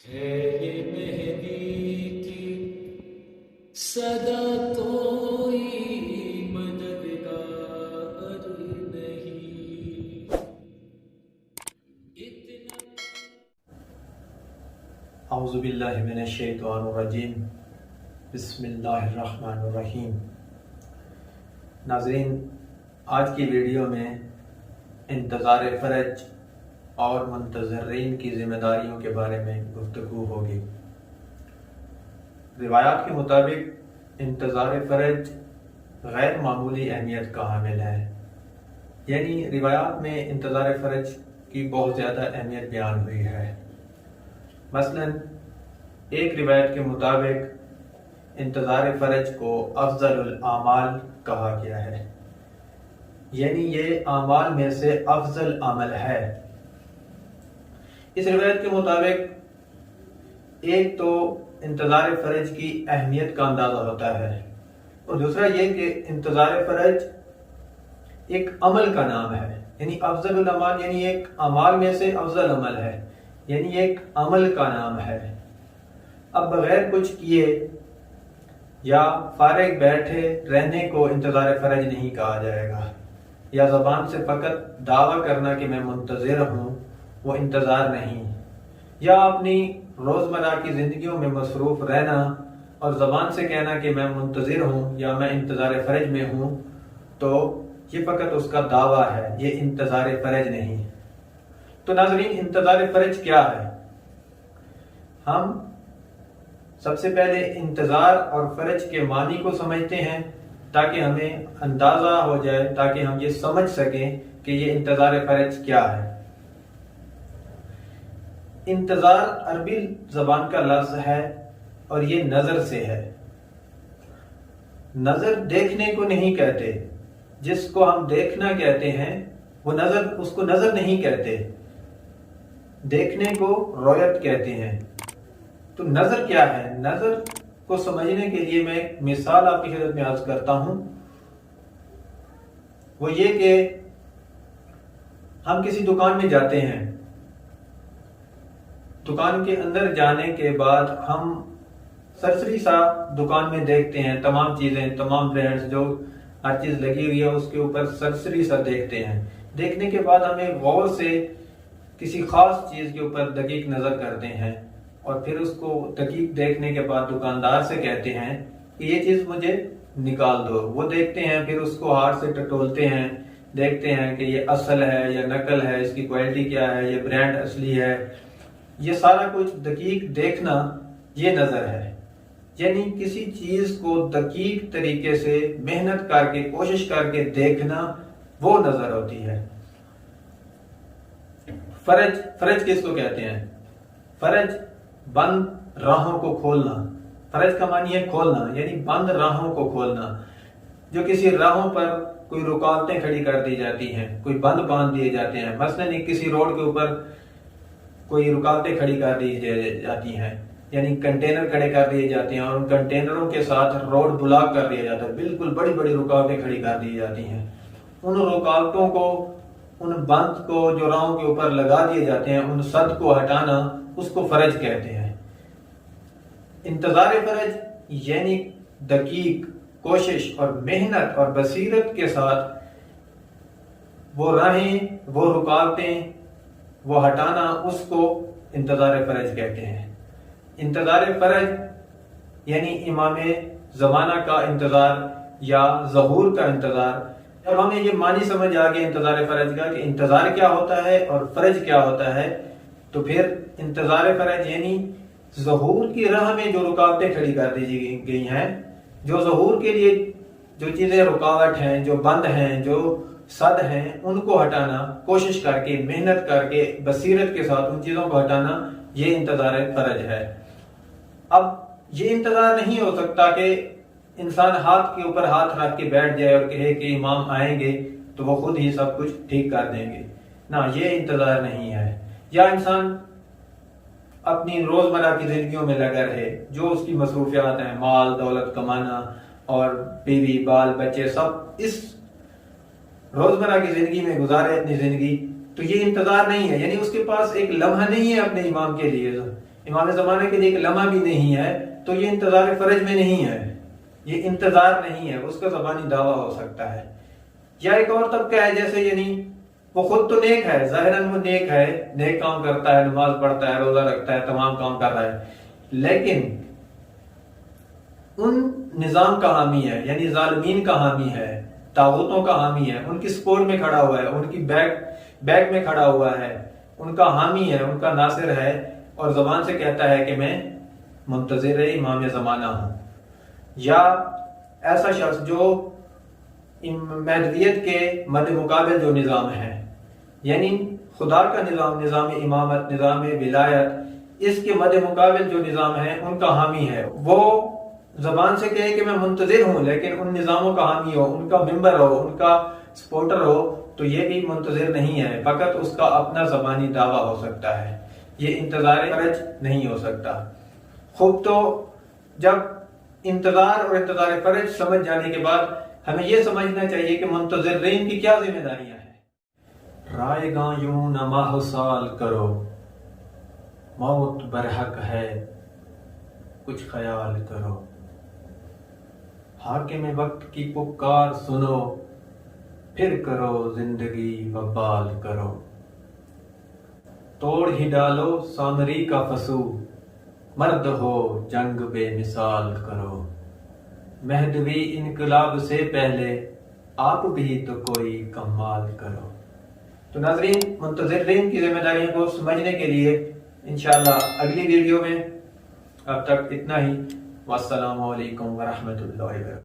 ہے یہ مہدی کی صدا تو مددگار نہیں اتنا۔ اعوذ باللہ من الشیطان الرجیم، بسم اللہ الرحمن الرحیم۔ ناظرین، آج کی ویڈیو میں انتظار فرج اور منتظرین کی ذمہ داریوں کے بارے میں گفتگو ہوگی۔ روایات کے مطابق انتظار فرج غیر معمولی اہمیت کا حامل ہے، یعنی روایات میں انتظار فرج کی بہت زیادہ اہمیت بیان ہوئی ہے۔ مثلا ایک روایت کے مطابق انتظار فرج کو افضل الاعمال کہا گیا ہے، یعنی یہ اعمال میں سے افضل عمل ہے۔ اس روایت کے مطابق ایک تو انتظار فرج کی اہمیت کا اندازہ ہوتا ہے، اور دوسرا یہ کہ انتظار فرج ایک عمل کا نام ہے، یعنی افضل الاعمال، یعنی ایک اعمال میں سے افضل عمل ہے، یعنی ایک عمل کا نام ہے۔ اب بغیر کچھ کیے یا فارغ بیٹھے رہنے کو انتظار فرج نہیں کہا جائے گا، یا زبان سے فقط دعویٰ کرنا کہ میں منتظر ہوں وہ انتظار نہیں، یا اپنی روزمرہ کی زندگیوں میں مصروف رہنا اور زبان سے کہنا کہ میں منتظر ہوں یا میں انتظار فرج میں ہوں، تو یہ فقط اس کا دعویٰ ہے، یہ انتظار فرج نہیں۔ تو ناظرین، انتظار فرج کیا ہے؟ ہم سب سے پہلے انتظار اور فرج کے معنی کو سمجھتے ہیں تاکہ ہمیں اندازہ ہو جائے، تاکہ ہم یہ سمجھ سکیں کہ یہ انتظار فرج کیا ہے۔ انتظار عربی زبان کا لفظ ہے اور یہ نظر سے ہے۔ نظر دیکھنے کو نہیں کہتے، جس کو ہم دیکھنا کہتے ہیں وہ نظر، اس کو نظر نہیں کہتے، دیکھنے کو رؤیت کہتے ہیں۔ تو نظر کیا ہے؟ نظر کو سمجھنے کے لیے میں ایک مثال آپ کی خدمت میں عرض کرتا ہوں۔ وہ یہ کہ ہم کسی دکان میں جاتے ہیں، دکان کے اندر جانے کے بعد ہم سرسری سا دکان میں دیکھتے ہیں، تمام چیزیں، تمام برانڈز، جو ہر چیز لگی ہوئی ہے اس کے اوپر سرسری سا دیکھتے ہیں۔ دیکھنے کے بعد ہمیں غور سے کسی خاص چیز کے اوپر دقیق نظر کرتے ہیں، اور پھر اس کو دقیق دیکھنے کے بعد دکاندار سے کہتے ہیں کہ یہ چیز مجھے نکال دو۔ وہ دیکھتے ہیں، پھر اس کو ہاتھ سے ٹٹولتے ہیں، دیکھتے ہیں کہ یہ اصل ہے یا نقل ہے، اس کی کوالٹی کیا ہے، یہ برانڈ اصلی ہے۔ یہ سارا کچھ دقیق دیکھنا یہ نظر ہے، یعنی کسی چیز کو دقیق طریقے سے محنت کر کے، کوشش کر کے دیکھنا، وہ نظر ہوتی ہے۔ فرج کس کو کہتے ہیں؟ فرج بند راہوں کو کھولنا۔ فرج کا معنی ہے کھولنا، یعنی بند راہوں کو کھولنا۔ جو کسی راہوں پر کوئی رکاوٹیں کھڑی کر دی جاتی ہیں، کوئی بند باندھ دیے جاتے ہیں، مثلا کسی روڈ کے اوپر کوئی رکاوٹیں کھڑی کر دی جاتی ہیں، یعنی کنٹینر کھڑے کر دیے جاتے ہیں، اور ان کنٹینروں کے ساتھ روڈ بلاک کر دیا جاتا ہے، بالکل بڑی بڑی رکاوٹیں کھڑی کر دی جاتی ہیں۔ ان رکاوٹوں کو، ان بند کو جو راہوں کے اوپر لگا دیے جاتے ہیں، ان سد کو ہٹانا، اس کو فرج کہتے ہیں۔ انتظار فرج یعنی دقیق کوشش اور محنت اور بصیرت کے ساتھ وہ راہیں، وہ رکاوٹیں، وہ ہٹانا، اس کو انتظار فرج کہتے ہیں۔ انتظار فرج یعنی امام زمانہ کا انتظار یا ظہور کا انتظار۔ جب ہمیں یہ معنی سمجھ آ گیا انتظار فرج کا کہ انتظار کیا ہوتا ہے اور فرج کیا ہوتا ہے، تو پھر انتظار فرج یعنی ظہور کی راہ میں جو رکاوٹیں کھڑی کر دی گئی ہیں، جو ظہور کے لیے جو چیزیں رکاوٹ ہیں، جو بند ہیں، جو صد ہیں، ان کو ہٹانا، کوشش کر کے، محنت کر کے، بصیرت کے ساتھ ان چیزوں کو ہٹانا، یہ انتظار فرج ہے۔ اب یہ انتظار نہیں ہو سکتا کہ انسان ہاتھ کے اوپر ہاتھ رکھ کے بیٹھ جائے اور کہے کہ امام آئیں گے تو وہ خود ہی سب کچھ ٹھیک کر دیں گے۔ نہ، یہ انتظار نہیں ہے۔ یا انسان اپنی روزمرہ کی زندگیوں میں لگا رہے، جو اس کی مصروفیات ہیں، مال دولت کمانا اور بیوی بال بچے، سب اس روزمرہ کی زندگی میں گزارے اپنی زندگی، تو یہ انتظار نہیں ہے، یعنی اس کے پاس ایک لمحہ نہیں ہے اپنے امام کے لیے، امام زمانہ کے لیے ایک لمحہ بھی نہیں ہے، تو یہ انتظار فرج میں نہیں ہے، یہ انتظار نہیں ہے، اس کا زبانی دعویٰ ہو سکتا ہے۔ یا ایک اور طبقہ ہے، جیسے یعنی وہ خود تو نیک ہے، ظاہراً وہ نیک ہے، نیک کام کرتا ہے، نماز پڑھتا ہے، روزہ رکھتا ہے، تمام کام کر رہا ہے، لیکن ان نظام کا حامی ہے، یعنی ظالمین کا حامی ہے، طاغوتوں کا حامی ہے، ان کی سپورٹ میں کھڑا ہوا ہے، ان کی بیک میں کھڑا ہوا ہے، ان کا حامی ہے، ان کا ناصر ہے، اور زبان سے کہتا ہے کہ میں منتظر امام زمانہ ہوں۔ یا ایسا شخص جو مہدویت کے مد مقابل جو نظام ہے، یعنی خدا کا نظام، نظام امامت، نظام ولایت، اس کے مد مقابل جو نظام ہے ان کا حامی ہے، وہ زبان سے کہے کہ میں منتظر ہوں لیکن ان نظاموں کا حامی ہو، ان کا ممبر ہو، ان کا سپورٹر ہو، تو یہ بھی منتظر نہیں ہے، فقط اس کا اپنا زبانی دعویٰ ہو سکتا ہے، یہ انتظار فرج نہیں ہو سکتا۔ خوب، تو جب انتظار اور انتظار فرج سمجھ جانے کے بعد ہمیں یہ سمجھنا چاہیے کہ منتظرین کی کیا ذمہ داریاں ہیں۔ رائے گاں یوں نہ ماہ سال کرو، موت برحق ہے کچھ خیال کرو، حاکم وقت کی پکار سنو، پھر کرو زندگی وبال کرو، توڑ ہی ڈالو سامری کا فسو، مرد ہو جنگ بے مثال کرو، مہدوی انقلاب سے پہلے آپ بھی تو کوئی کمال کرو۔ تو ناظرین، منتظرین کی ذمہ داریوں کو سمجھنے کے لیے انشاءاللہ اگلی ویڈیو میں، اب تک اتنا ہی، والسلام علیکم ورحمۃ اللہ وبرکاتہ۔